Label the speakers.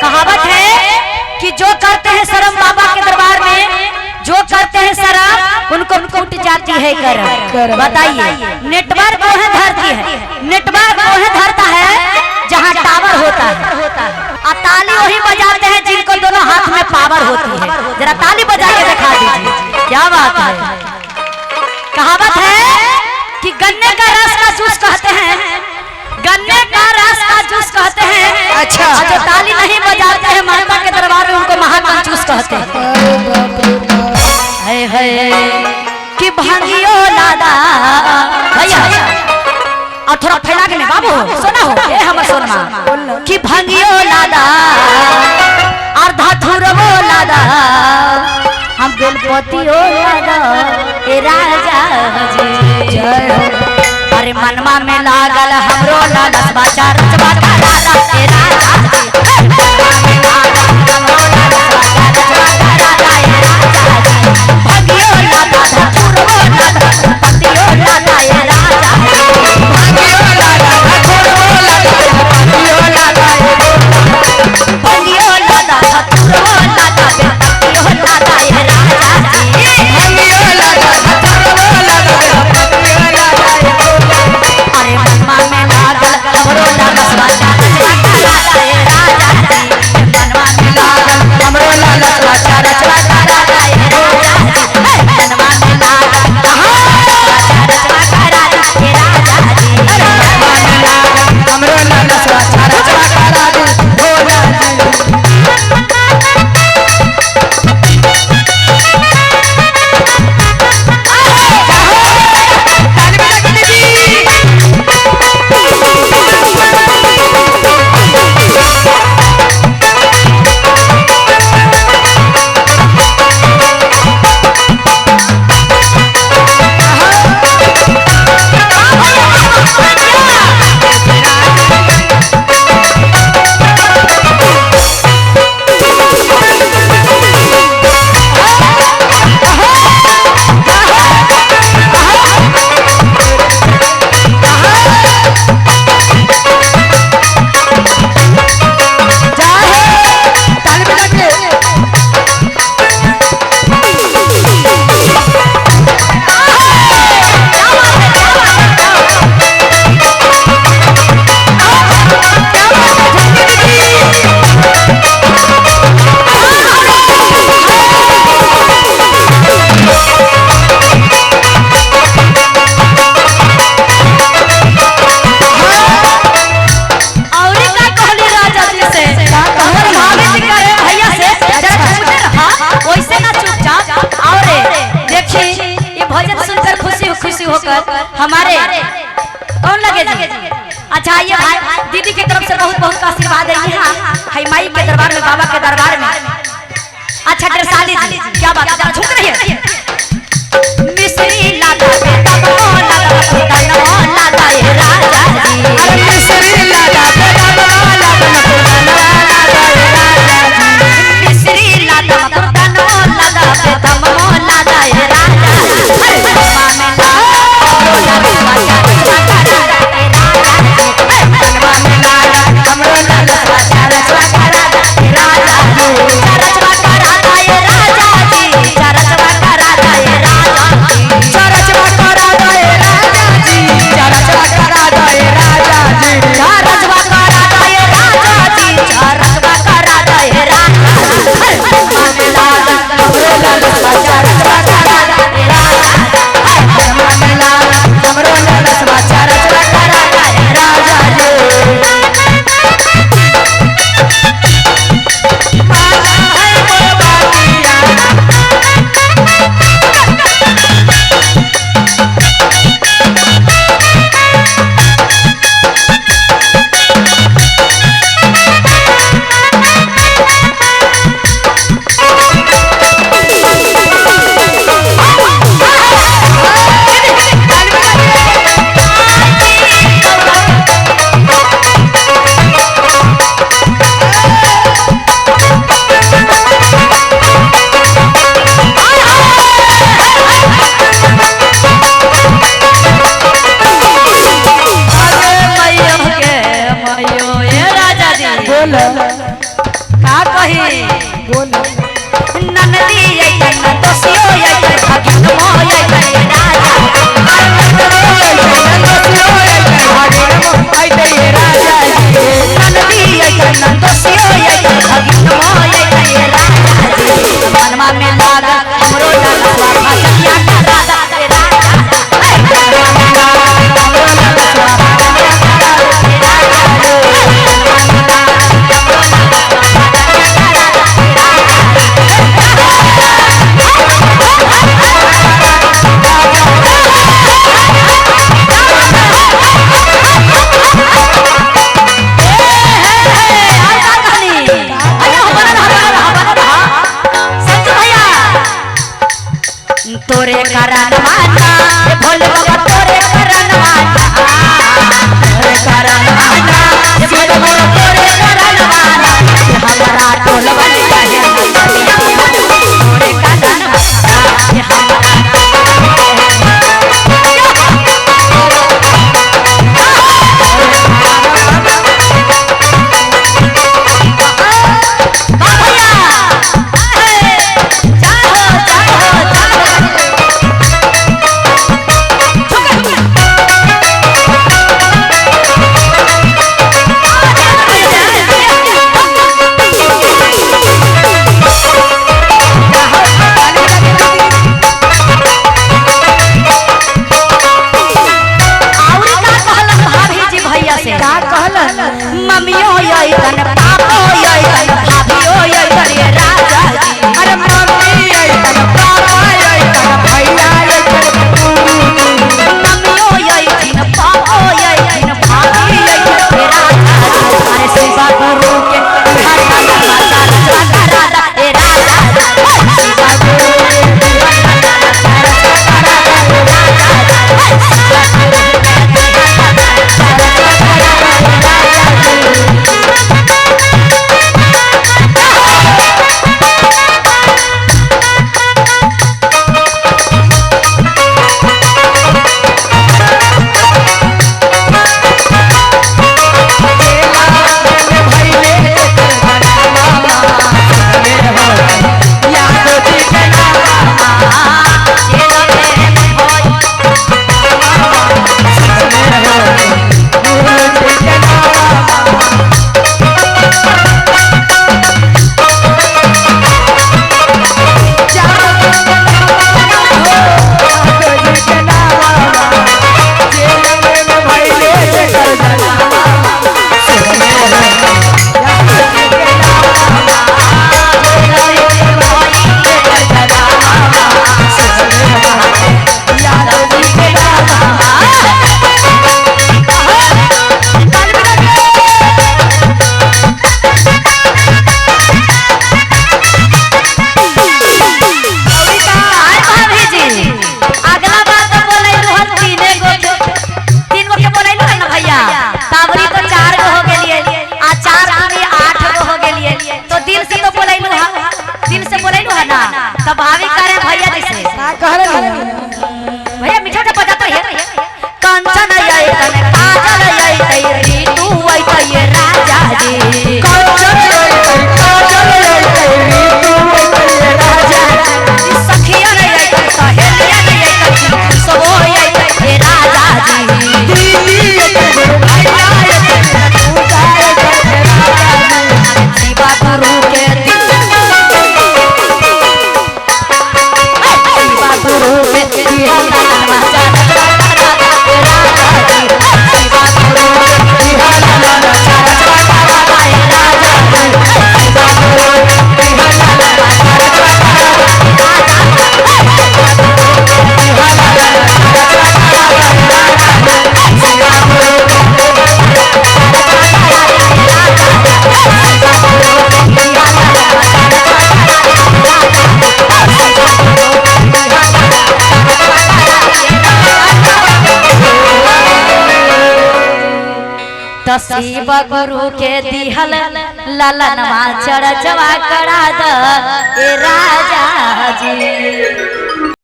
Speaker 1: कहावत है कि जो करते हैं शर्म बाबा के दरबार में, जो करते हैं शर्म उनको फूट जाती है करम। बताइए, नेटवर्क वो है धरती है, नेटवर्क वो है धरता है जहाँ टावर होता है, और ताली वही बजाते हैं जिनको दोनों हाथ में पावर होती है। जरा ताली बजा के दिखा दीजिए, क्या बात है। कहावत है कि गन्ने का रस का जूस कहते हैं, गन्ने का रस का जूस कहते हैं। अच्छा, जो ताली नहीं बजाते हैं माता के दरबार में उनको महाकंजूस कहते हैं। कि भंगियो लादा भैया और थोड़ा फैला के बाबू सुना हो, ये हमर सोनमा कि भंगियो लादा और धतुरवो लादा, हम बेलपतियो लादा ए राजा जी जय हो। अरे मनवा में लागल हमरो लादा बाचा रचवा का राजा ए राजा जी, मनवा में लागल हमरो लादा बाचा रचवा का राजा ए राजा जी। भंगियो लादा धतुरवो लादा पतियो लादा ए राजा जी, भंगियो लादा धतुरवो लादा पतियो लादा ए राजा, भंगियो लादा धतुरवो लादा पतियो लादा ए राजा जी, भंगियो लादा धतुरवो लादा पतियो लादा ए राजा। अरे मनवा में लागल हमरो लादा बाचा रचवा का राजा ए राजा जी, मनवा में लागल हमरो लादा बाचा रचवा का राजा ए राजा जी, मनवा में लागल बाचा रचवा का राजा ए राजा जी, मनवा में लागल हमरो लादा बाचा रचवा का राजा भोला जी। हमारे कौन लगे जी? अच्छा ये भाई दीदी की तरफ से बहुत बहुत आशीर्वाद है यहाँ हाई माई के दरबार में, बाबा के दरबार में। अच्छा ड्रेसाली जी क्या बात है, झुक रही है। मिश्री लादा बेटा लादा बेटा लादा ये राजा जी, अरे मिश्री लादा बेटा लादा लादा ये राजा जी, मिश्री लादा बेटा लादा बेटा लादा ये राजा जी, रचवा का राजा कही
Speaker 2: बोल
Speaker 1: ननदी ऐतन दोसियो ऐतन भगिन मोय ऐतन राजा ननदी ऐतन दोसियो ऐतन भगिन मोय ऐतन राजा मनवा में लागा हमरो ललवा भगिया का राजा रे तोरे कारण माता भोले बाबा तोरे कारण माता तोरे कारण माता भोले बाबा तोरे कारण माता हमारा टोल बन जाए तोरे कारण माता मम्मियो ऐतन पापो ऐतन भाभियो ऐतन ये राजा जी
Speaker 2: अरे मम्मी ऐतन पापा ऐतन भैया ऐतन
Speaker 1: मम्मियो ऐतन पापो ऐतन भाभी ऐतन ये राजा जी अरे शिवा गुरु के हर समाचार राजा राजा ए राजा शिवा गुरु के भैया मीठा मीठा बजाता है कंचन ऐतन काजल ऐतन रीतू ऐतन ये राजा जी
Speaker 2: कंचन ऐतन काजल ऐतन रीतू ऐतन ये राजा
Speaker 1: सखिया ऐतन सहेलिया ऐतन सबो ऐतन ये राजा जी
Speaker 2: दीदी ऐतन भैया ऐतन पूजा ऐतन ये राजा
Speaker 1: शिवा गुरु के शिवा गुरु के शिव गुरु के दिहल ललनवा चढ़ जवा करा द ए राजा जी।